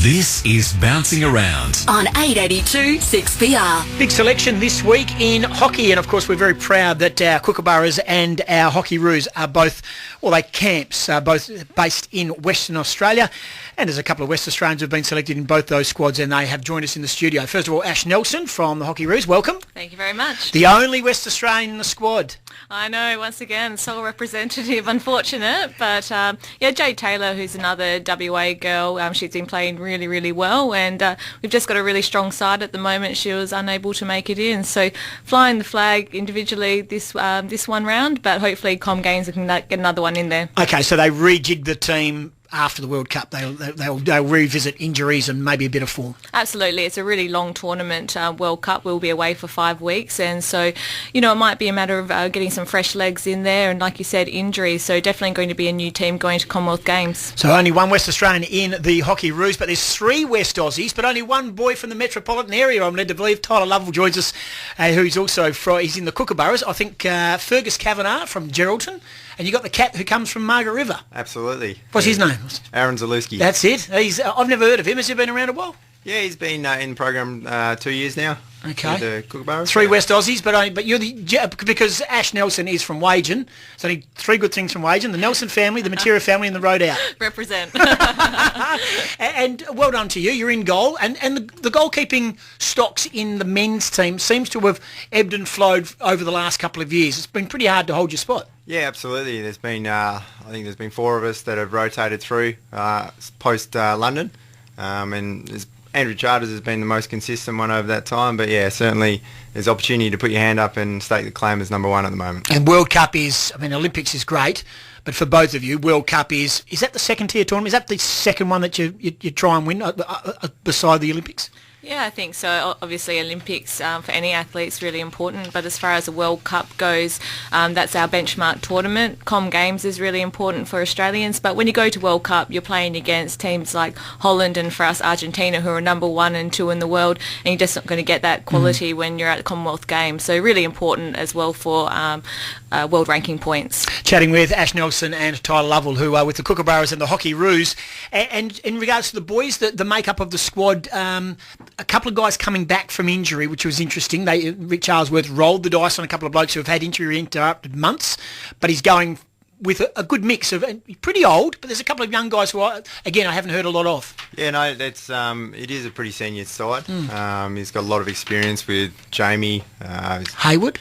This is Bouncing Around on 882 6PR. Big selection this week in hockey, and of course we're very proud that our Kookaburras and our Hockeyroos are both, well, they camps, both based in Western Australia. And there's a couple of West Australians who have been selected in both those squads, and they have joined us in the studio. First of all, Ashleigh Nelson from the Hockeyroos, welcome. Thank you very much. The only West Australian in the squad. I know, once again, sole representative, unfortunate. But, Jade Taylor, who's another WA girl, she's been playing really, really well. And we've just got a really strong side at the moment. She was unable to make it in. So flying the flag individually this one round, but hopefully Com Games can get another one in there. Okay, so they rejigged the team after the World Cup. They'll revisit injuries and maybe a bit of form. Absolutely. It's a really long tournament. World Cup will be away for 5 weeks, and so, it might be a matter of getting some fresh legs in there, and like you said, injuries. So definitely going to be a new team going to Commonwealth Games. So only one West Australian in the Hockeyroos, but there's 3 West Aussies, but only one boy from the metropolitan area, I'm led to believe. Tyler Lovell joins us, who's also he's in the Kookaburras. I think Fergus Kavanagh from Geraldton. And you got the cat who comes from Margaret River. Absolutely. What's his name? Aaron Zalewski. That's it. I've never heard of him. Has he been around a while? Yeah, he's been in the program 2 years now. Okay. With the Kookaburras. 3 West Aussies, but you're because Ash Nelson is from Wagen. So only 3 good things from Wagen: the Nelson family, the Matera family, and the road out. Represent. And well done to you. You're in goal, and the goalkeeping stocks in the men's team seems to have ebbed and flowed over the last couple of years. It's been pretty hard to hold your spot. Yeah, absolutely. There's been I think there's been 4 of us that have rotated through post London, and Andrew Charters has been the most consistent one over that time. But yeah, certainly there's opportunity to put your hand up and stake the claim as number 1 at the moment. And World Cup Olympics is great, but for both of you, World Cup is that the second tier tournament? Is that the second one that you try and win beside the Olympics? Yeah, I think so. Obviously, Olympics for any athlete is really important, but as far as the World Cup goes, that's our benchmark tournament. Com Games is really important for Australians, but when you go to World Cup, you're playing against teams like Holland and, for us, Argentina, who are number 1 and 2 in the world, and you're just not going to get that quality when you're at the Commonwealth Games. So really important as well for world ranking points. Chatting with Ash Nelson and Tyler Lovell, who are with the Kookaburras and the Hockeyroos. And in regards to the boys, the makeup of the squad, a couple of guys coming back from injury, which was interesting. Rick Charlesworth rolled the dice on a couple of blokes who have had injury interrupted months, but he's going with a good mix of pretty old, but there's a couple of young guys who I haven't heard a lot of. Yeah, no, that's it is a pretty senior side. He's got a lot of experience with Jamie Hayward.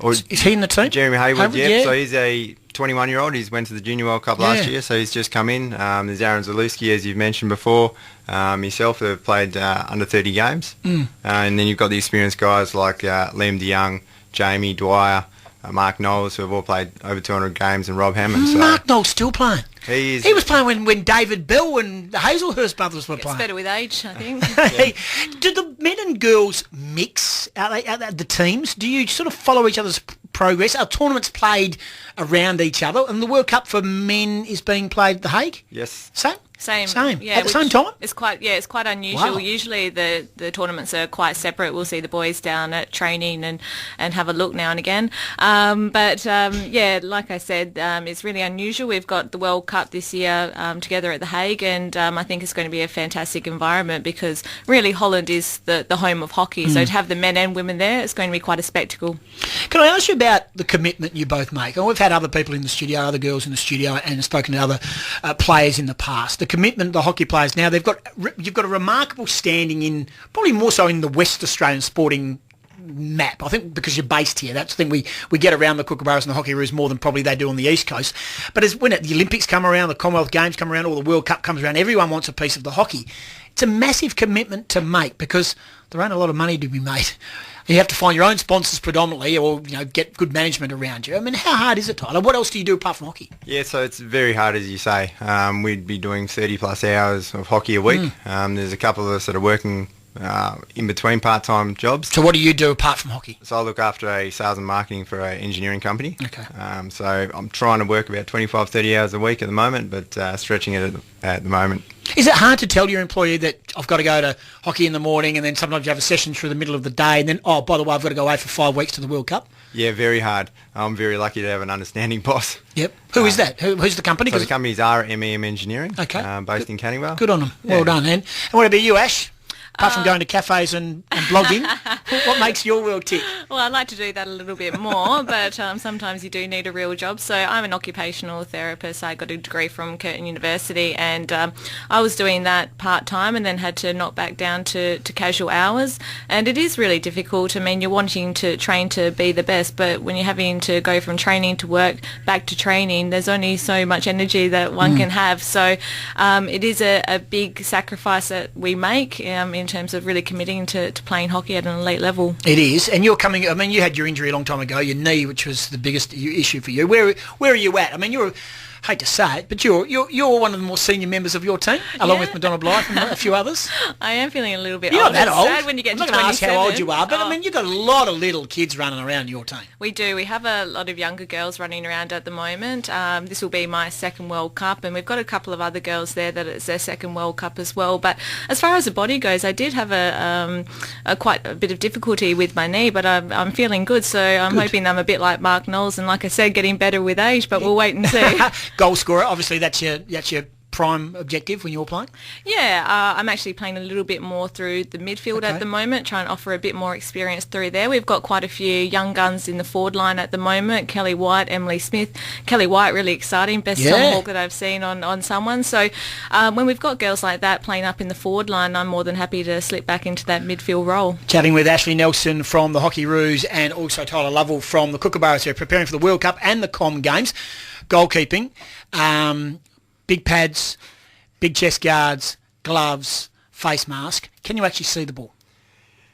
Is he in the team? Jeremy Hayward, yeah. So he's a 21-year-old. He's went to the Junior World Cup last year, so he's just come in. There's Aaron Zalewski, as you've mentioned before. Yourself have played under 30 games. And then you've got the experienced guys like Liam DeYoung, Jamie Dwyer, Mark Knowles, who have all played over 200 games, and Rob Hammond. So Mark Knowles still playing. He was playing when David Bell and the Hazelhurst brothers were playing. It's better with age, I think. Do the men and girls mix? Are the teams? Do you sort of follow each other's progress? Are tournaments played around each other? And the World Cup for men is being played at The Hague? Yes. Same. Yeah, at the same time? It's quite unusual. Wow. Usually the tournaments are quite separate. We'll see the boys down at training and have a look now and again. But like I said, it's really unusual. We've got the World Cup this year together at The Hague, and I think it's going to be a fantastic environment because really Holland is the home of hockey. So to have the men and women there, it's going to be quite a spectacle. Can I ask you about the commitment you both make? And we've had other people in the studio, other girls in the studio, and spoken to other players in the past. The commitment the hockey players now, you've got a remarkable standing in, probably more so in the West Australian sporting map. I think because you're based here, that's the thing, we get around the Kookaburras and the Hockeyroos more than probably they do on the East Coast. But when the Olympics come around, the Commonwealth Games come around, or the World Cup comes around, everyone wants a piece of the hockey. It's a massive commitment to make because there ain't a lot of money to be made. You have to find your own sponsors predominantly, or get good management around you. I mean, how hard is it, Tyler? What else do you do apart from hockey? Yeah, so it's very hard, as you say. We'd be doing 30 plus hours of hockey a week. There's a couple of us that are working in between part-time jobs. So what do you do apart from hockey? So I look after a sales and marketing for an engineering company. Okay. So I'm trying to work about 25, 30 hours a week at the moment, but stretching it at the moment. Is it hard to tell your employee that I've got to go to hockey in the morning and then sometimes you have a session through the middle of the day and then, oh, by the way, I've got to go away for 5 weeks to the World Cup? Yeah, very hard. I'm very lucky to have an understanding boss. Yep. Who is that? Who's the company? So the company's RMEM Engineering, based in Canning Vale. Good on them. Well done. And what about you, Ash? Apart from going to cafes and blogging, what makes your world tick? Well, I'd like to do that a little bit more, but sometimes you do need a real job. So I'm an occupational therapist. I got a degree from Curtin University, and I was doing that part-time and then had to knock back down to casual hours. And it is really difficult. I mean, you're wanting to train to be the best, but when you're having to go from training to work back to training, there's only so much energy that one can have. So it is a big sacrifice that we make in terms of really committing to playing hockey at an elite level. It is, and you're coming. I mean, you had your injury a long time ago, your knee, which was the biggest issue for you. Where are you at? I mean, hate to say it, but you're one of the more senior members of your team, along with McDonald Blythe and a few others. I am feeling a little bit You're old. not that old. Sad when you get I'm to not going to ask 27. how old you are, but I mean, you've got a lot of little kids running around your team. We do. We have a lot of younger girls running around at the moment. This will be my second World Cup, and we've got a couple of other girls there that it's their second World Cup as well. But as far as the body goes, I did have a quite a bit of difficulty with my knee, but I'm feeling good. So I'm hoping I'm a bit like Mark Knowles, and like I said, getting better with age. But we'll wait and see. Goal scorer, obviously, that's your prime objective when you're playing? Yeah, I'm actually playing a little bit more through the midfield at the moment, trying to offer a bit more experience through there. We've got quite a few young guns in the forward line at the moment. Kelly White, Emily Smith. Kelly White, really exciting, best tomahawk that I've seen on someone. So when we've got girls like that playing up in the forward line, I'm more than happy to slip back into that midfield role. Chatting with Ashleigh Nelson from the Hockeyroos and also Tyler Lovell from the Kookaburras, who are preparing for the World Cup and the Com Games. Goalkeeping. Big pads, big chest guards, gloves, face mask. Can you actually see the ball?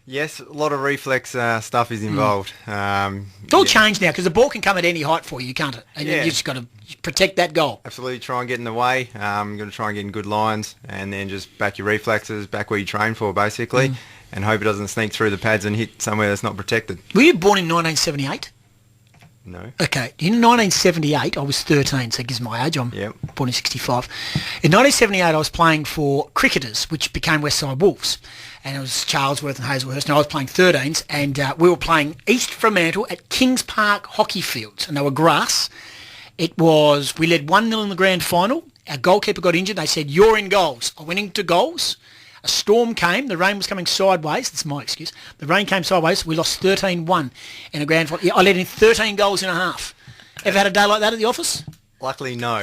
Yes, a lot of reflex stuff is involved. It's all changed now because the ball can come at any height for you, can't it? And you just got to protect that goal. Absolutely, try and get in the way. You've got to try and get in good lines and then just back your reflexes, back where you train for basically, and hope it doesn't sneak through the pads and hit somewhere that's not protected. Were you born in 1978? No. Okay. In 1978, I was 13, so it gives my age. I'm born in 65. In 1978, I was playing for Cricketers, which became Westside Wolves. And it was Charlesworth and Hazelhurst, and I was playing 13s, and we were playing East Fremantle at Kings Park hockey fields, and they were grass. We led 1-0 in the grand final. Our goalkeeper got injured. They said, "You're in goals." I went into goals. A storm came. The rain was coming sideways. That's my excuse. The rain came sideways. We lost 13-1 in a grand final. I let in 13 goals in a half. Ever had a day like that at the office? Luckily, no.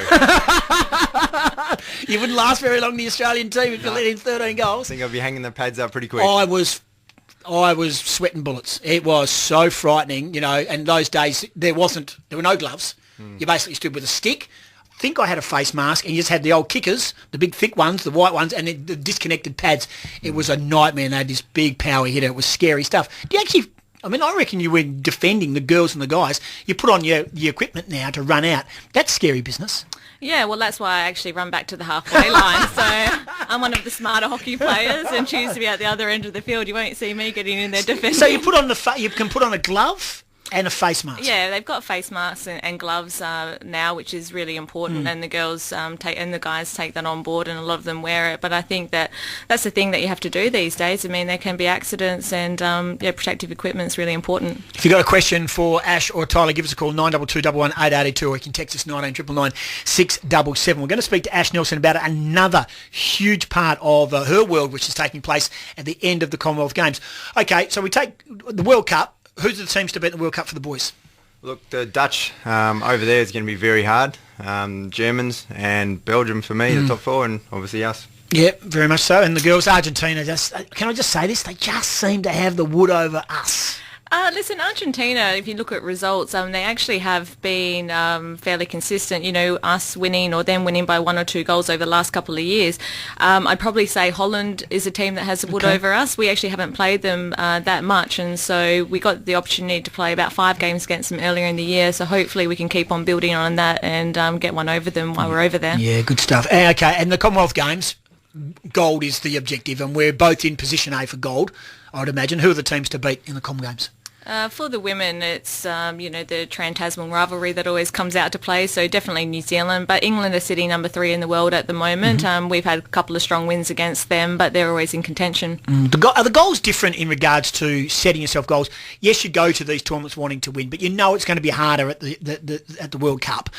You wouldn't last very long in the Australian team if you let in 13 goals. I think I'd be hanging the pads up pretty quick. I was sweating bullets. It was so frightening, and those days there were no gloves. You basically stood with a stick. I think I had a face mask, and you just had the old kickers, the big thick ones, the white ones, and the disconnected pads. It was a nightmare, and they had this big power hitter. It was scary stuff. Do you actually... I mean, I reckon you were defending the girls and the guys. You put on your equipment now to run out. That's scary business. Yeah, well, that's why I actually run back to the halfway line. So I'm one of the smarter hockey players and choose to be at the other end of the field. You won't see me getting in there defending. So you can put on a glove and a face mask. Yeah, they've got face masks and gloves now, which is really important. And the girls and the guys take that on board, and a lot of them wear it. But I think that's the thing that you have to do these days. I mean, there can be accidents, and protective equipment is really important. If you've got a question for Ash or Tyler, give us a call 92211 882, or you can text us 1999 677. We're going to speak to Ash Nelson about another huge part of her world, which is taking place at the end of the Commonwealth Games. Okay, so we take the World Cup. Who's the teams to beat the World Cup for the boys? Look, the Dutch over there is going to be very hard. Germans and Belgium for me, the top four, and obviously us. Yeah, very much so. And the girls, Argentina, can I just say this? They just seem to have the wood over us. Listen, Argentina, if you look at results, they actually have been fairly consistent, us winning or them winning by 1 or 2 goals over the last couple of years. I'd probably say Holland is a team that has the wood over us. We actually haven't played them that much, and so we got the opportunity to play about 5 games against them earlier in the year, so hopefully we can keep on building on that and get one over them while we're over there. Yeah, good stuff. Okay, and the Commonwealth Games, gold is the objective, and we're both in position A for gold, I would imagine. Who are the teams to beat in the Com Games? For the women, it's, the Trans-Tasman rivalry that always comes out to play, so definitely New Zealand. But England are sitting number 3 in the world at the moment. We've had a couple of strong wins against them, but they're always in contention. Are the goals different in regards to setting yourself goals? Yes, you go to these tournaments wanting to win, but you know it's going to be harder at the World Cup.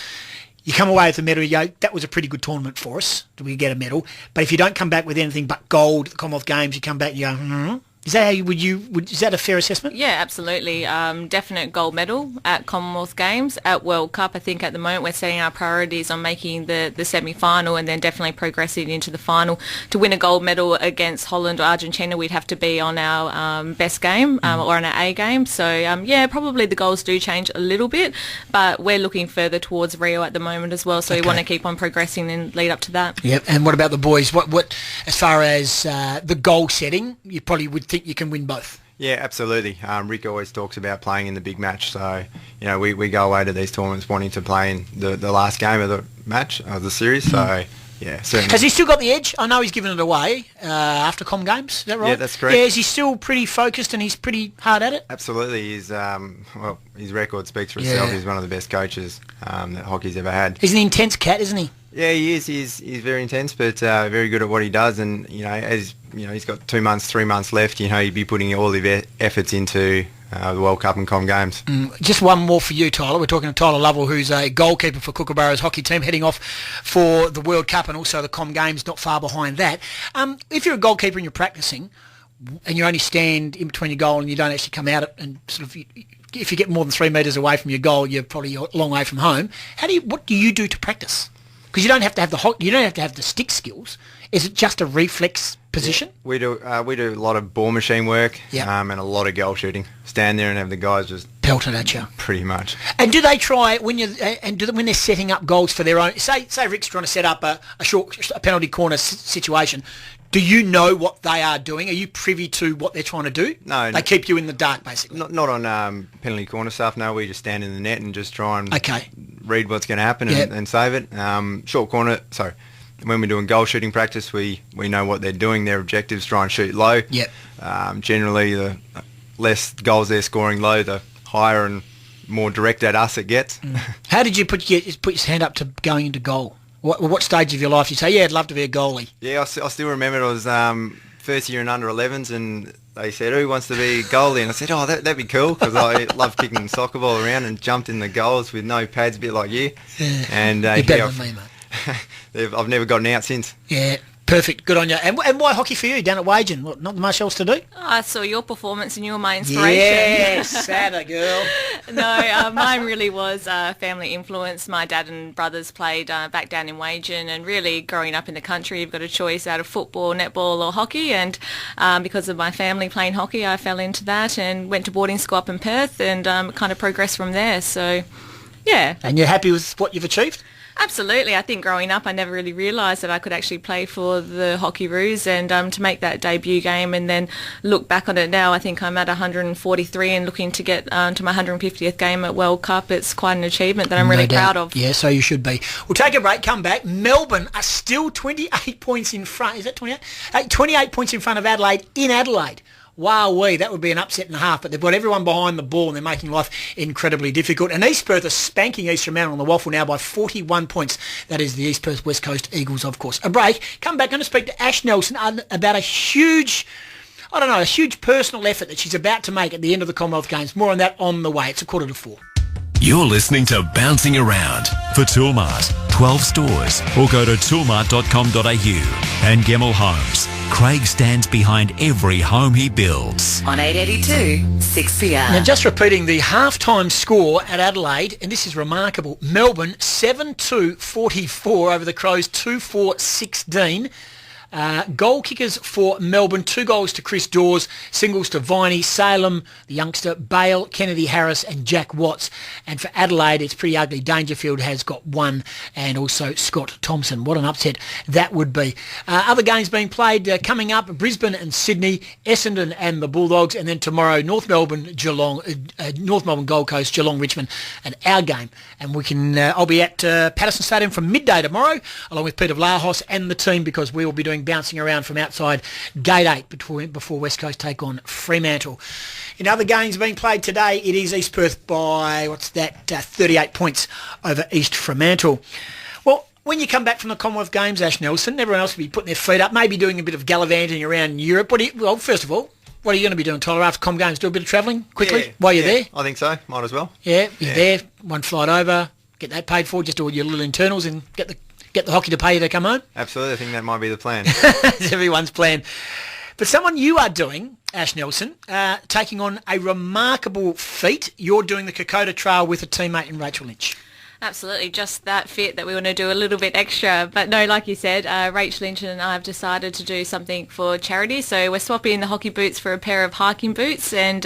You come away with a medal, you go, that was a pretty good tournament for us. Did we get a medal? But if you don't come back with anything but gold at the Commonwealth Games, you come back and you go, Is that how is that a fair assessment? Yeah, absolutely. Definite gold medal at Commonwealth Games. At World Cup, I think at the moment we're setting our priorities on making the semi-final and then definitely progressing into the final. To win a gold medal against Holland or Argentina, we'd have to be on our best game or on our A game. So, probably the goals do change a little bit, but we're looking further towards Rio at the moment as well, so we want to keep on progressing and lead up to that. Yep, and what about the boys? What as far as the goal setting, you probably would think you can win both. Yeah, absolutely. Rick always talks about playing in the big match. So, we go away to these tournaments wanting to play in the last game of the match, of the series. So, yeah, certainly. Has he still got the edge? I know he's given it away after Com Games. Is that right? Yeah, that's correct. Yeah, is he still pretty focused and he's pretty hard at it? Absolutely. He's, his record speaks for itself. He's one of the best coaches that hockey's ever had. He's an intense cat, isn't he? Yeah, he is. He's very intense, but very good at what he does. And as he's got 2 months, 3 months left. He'd be putting all the efforts into the World Cup and Com Games. Just one more for you, Tyler. We're talking to Tyler Lovell, who's a goalkeeper for Kookaburras hockey team, heading off for the World Cup and also the Com Games, not far behind that. If you're a goalkeeper and you're practicing, and you only stand in between your goal and you don't actually come out and sort of, if you get more than 3 metres away from your goal, you're probably a long way from home. What do you do to practice? Because you don't have to have the stick skills. Is it just a reflex position? Yeah, we do a lot of ball machine work and a lot of goal shooting. Stand there and have the guys just pelt it at you. Pretty much. And do they try when they're setting up goals for their own? Say Rick's trying to set up a penalty corner situation. Do you know what they are doing? Are you privy to what they're trying to do? No. They keep you in the dark, basically. Not on penalty corner stuff. No, we just stand in the net and just try and read what's going to happen and save it. Short corner. Sorry. When we're doing goal shooting practice, we know what they're doing. Their objectives try and shoot low. Yep. Generally, the less goals they're scoring low, the higher and more direct at us it gets. How did you put your hand up to going into goal? What stage of your life you say, yeah, I'd love to be a goalie? Yeah, I still remember it was first year in under 11s and they said, who wants to be a goalie? And I said, that'd be cool because I love kicking the soccer ball around and jumped in the goals with no pads, a bit like you. Yeah. And you're better than me, mate. I've never gotten out since. Yeah. Perfect. Good on you. And why hockey for you down at Wagen? Not much else to do? I saw your performance and you were my inspiration. Yes, Santa girl. No, mine really was family influence. My dad and brothers played back down in Wagen, and really growing up in the country, you've got a choice out of football, netball or hockey, and because of my family playing hockey, I fell into that and went to boarding school up in Perth and kind of progressed from there. So, yeah. And you're happy with what you've achieved? Absolutely. I think growing up I never really realised that I could actually play for the Hockeyroos, and to make that debut game and then look back on it now, I think I'm at 143 and looking to get to my 150th game at World Cup. It's quite an achievement that I'm really proud of. Yeah, so you should be. We'll take a break, come back. Melbourne are still 28 points in front. Is that 28? 28 points in front of Adelaide in Adelaide. Wowee, that would be an upset and a half, but they've got everyone behind the ball and they're making life incredibly difficult. And East Perth are spanking East Fremantle on the waffle now by 41 points. That is the East Perth West Coast Eagles, of course. A break, come back, going to speak to Ashleigh Nelson about a huge personal effort that she's about to make at the end of the Commonwealth Games. More on that on the way. It's 3:45. You're listening to Bouncing Around. For Toolmart, 12 stores, or go to toolmart.com.au. And Gemmell Homes. Craig stands behind every home he builds. On 882 6PR. Now, just repeating the half-time score at Adelaide, and this is remarkable. Melbourne 7-2-44 over the Crows, 2-4-16. Goal kickers for Melbourne, 2 goals to Chris Dawes, singles to Viney, Salem, the youngster, Bale, Kennedy Harris and Jack Watts. And for Adelaide, it's pretty ugly. Dangerfield has got 1 and also Scott Thompson. What an upset that would be. Other games being played coming up, Brisbane and Sydney, Essendon and the Bulldogs, and then tomorrow, North Melbourne, Gold Coast, Geelong, Richmond, and our game. And we can, I'll be at Patterson Stadium from midday tomorrow, along with Peter Vlahos and the team, because we will be doing morning, bouncing around from outside Gate 8 before West Coast take on Fremantle. In other games being played today, it is East Perth by, 38 points over East Fremantle. Well, when you come back from the Commonwealth Games, Ash Nelson, everyone else will be putting their feet up, maybe doing a bit of gallivanting around Europe. First of all, what are you going to be doing, Tyler, after Com Games? Do a bit of travelling quickly while you're there? I think so. Might as well. Yeah, you're there, one flight over, get that paid for, just do all your little internals and get the hockey to pay you to come home? Absolutely. I think that might be the plan. It's everyone's plan. But someone you are doing, Ash Nelson, taking on a remarkable feat. You're doing the Kokoda Trail with a teammate in Rachel Lynch. Absolutely, just that fit that we want to do a little bit extra. But no, like you said, Rachel Lynch and I have decided to do something for charity. So we're swapping the hockey boots for a pair of hiking boots and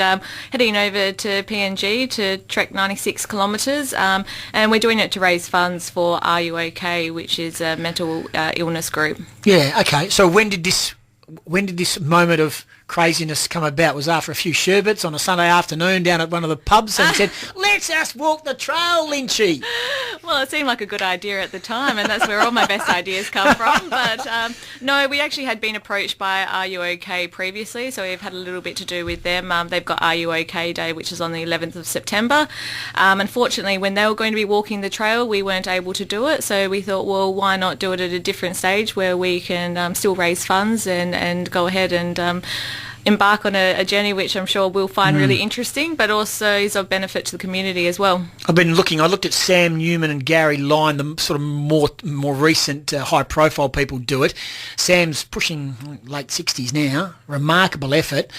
heading over to PNG to trek 96 kilometres. And we're doing it to raise funds for RUOK, which is a mental illness group. Yeah, okay. So when did this moment of craziness come about? Was after a few sherbets on a Sunday afternoon down at one of the pubs and said, let's us walk the trail, Lynchy. Well, it seemed like a good idea at the time, and that's where all my best ideas come from. But no, we actually had been approached by RUOK previously, so we've had a little bit to do with them. They've got RUOK Day, which is on the 11th of September. Unfortunately, when they were going to be walking the trail, we weren't able to do it, so we thought, well, why not do it at a different stage where we can still raise funds and go ahead and embark on a journey which I'm sure we'll find really interesting, but also is of benefit to the community as well. I looked at Sam Newman and Gary Lyon, the sort of more recent high-profile people do it. Sam's pushing late 60s now, remarkable effort.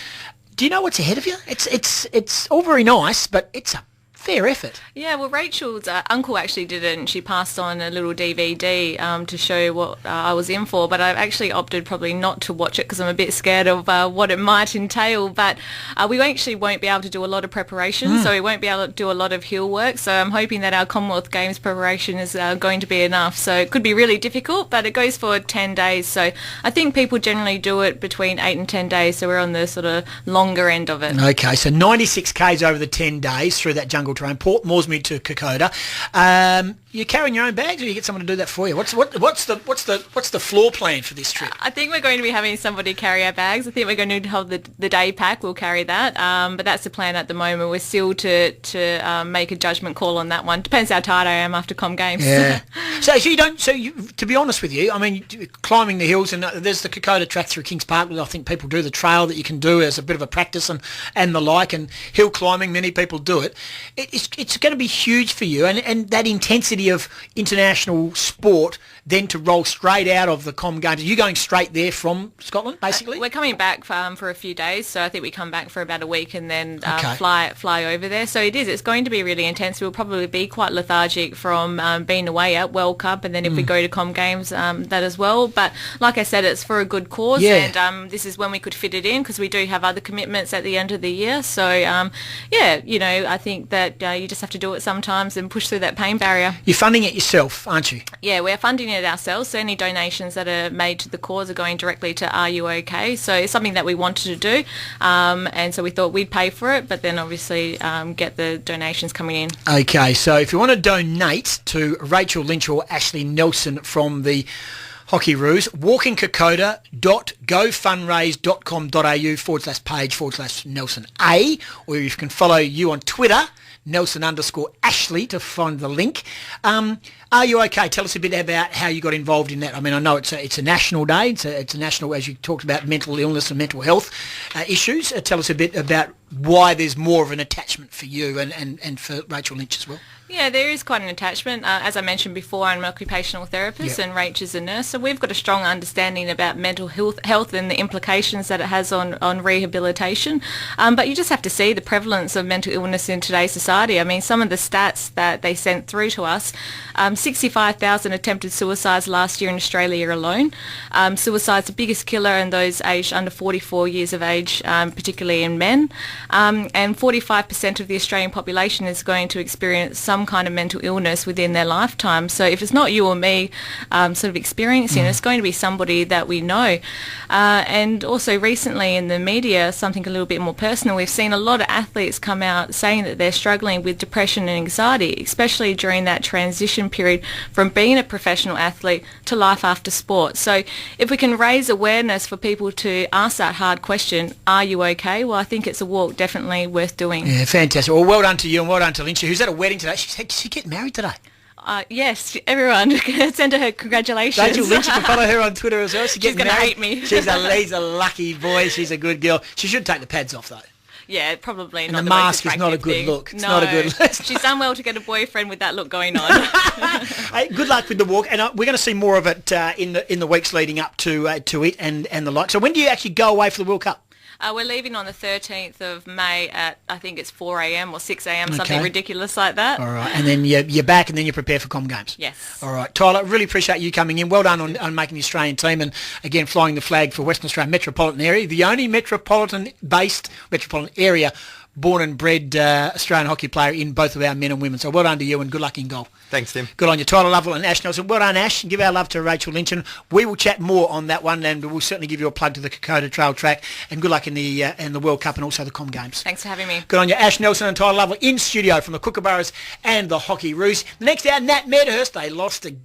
Do you know what's ahead of you? It's all very nice, but it's a fair effort. Yeah, well, Rachel's uncle actually did it, and she passed on a little DVD to show what I was in for, but I've actually opted probably not to watch it because I'm a bit scared of what it might entail. But we actually won't be able to do a lot of preparation, so we won't be able to do a lot of hill work, so I'm hoping that our Commonwealth Games preparation is going to be enough. So it could be really difficult, but it goes for 10 days, so I think people generally do it between 8 and 10 days, so we're on the sort of longer end of it. Okay, so 96 k's over the 10 days through that jungle terrain, Port Moresby to Kokoda. You carrying your own bags, or you get someone to do that for you? What's the floor plan for this trip? I think we're going to be having somebody carry our bags. I think we're going to hold the day pack. We'll carry that, but that's the plan at the moment. We're still to make a judgment call on that one. Depends how tired I am after Com Games. Yeah. To be honest with you, I mean, climbing the hills, and there's the Kokoda Trek through Kings Park. I think people do the trail that you can do as a bit of a practice and the like, and hill climbing. Many people do it. It's going to be huge for you, and that intensity of international sport, then to roll straight out of the Com Games. Are you going straight there from Scotland, basically? We're coming back for a few days, so I think we come back for about a week and then fly over there. So it's going to be really intense. We'll probably be quite lethargic from being away at World Cup, and then if we go to Com Games, that as well. But like I said, it's for a good cause, and this is when we could fit it in because we do have other commitments at the end of the year. So, I think that you just have to do it sometimes and push through that pain barrier. You're funding it yourself, aren't you? Yeah, we're funding it ourselves, so any donations that are made to the cause are going directly to RUOK, so it's something that we wanted to do, and so we thought we'd pay for it, but then obviously get the donations coming in. Okay, so if you want to donate to Rachel Lynch or Ashleigh Nelson from the Hockeyroos, walkingkokoda.gofundraise.com.au/page/Nelson A, or you can follow you on Twitter, Nelson_Ashleigh, to find the link. Are you okay? Tell us a bit about how you got involved in that. I mean, I know it's a national day. It's a national, as you talked about, mental illness and mental health issues. Tell us a bit about why there's more of an attachment for you and for Rachel Lynch as well. Yeah, there is quite an attachment. As I mentioned before, I'm an occupational therapist and Rach is a nurse, so we've got a strong understanding about mental health and the implications that it has on rehabilitation. But you just have to see the prevalence of mental illness in today's society. I mean, some of the stats that they sent through to us, 65,000 attempted suicides last year in Australia alone. Suicide's the biggest killer in those aged under 44 years of age, particularly in men. And 45% of the Australian population is going to experience some some kind of mental illness within their lifetime. So if it's not you or me sort of experiencing it, it's going to be somebody that we know. And also recently in the media, something a little bit more personal, we've seen a lot of athletes come out saying that they're struggling with depression and anxiety, especially during that transition period from being a professional athlete to life after sport. So if we can raise awareness for people to ask that hard question, are you okay? Well, I think it's a walk definitely worth doing. Yeah, fantastic. Well, well done to you and well done to Lynch, who's at a wedding today. She get married today. Yes, everyone. Send her congratulations. Don't you, Lynch? You can follow her on Twitter as well. She's going to hate me. She's a lucky boy. She's a good girl. She should take the pads off, though. Yeah, probably and not. The mask is not a good look. It's not a good look. She's done well to get a boyfriend with that look going on. Hey, good luck with the walk, and we're going to see more of it in the weeks leading up to it and the like. So when do you actually go away for the World Cup? We're leaving on the 13th of May at, I think it's 4 a.m. or 6 a.m., something ridiculous like that. All right, and then you're back and then you prepare for Com Games. Yes. All right, Tyler, really appreciate you coming in. Well done on making the Australian team and, again, flying the flag for Western Australia metropolitan area, the only metropolitan area born and bred Australian hockey player in both of our men and women. So well done to you and good luck in goal. Thanks, Tim. Good on you, Tyler Lovell and Ashleigh Nelson. Well done, Ash. Give our love to Rachel Lynch. And we will chat more on that one, and we'll certainly give you a plug to the Kokoda Track. And good luck in the World Cup and also the Com Games. Thanks for having me. Good on you, Ash Nelson and Tyler Lovell in studio from the Kookaburras and the Hockeyroos. The next hour, Nat Medhurst. They lost again.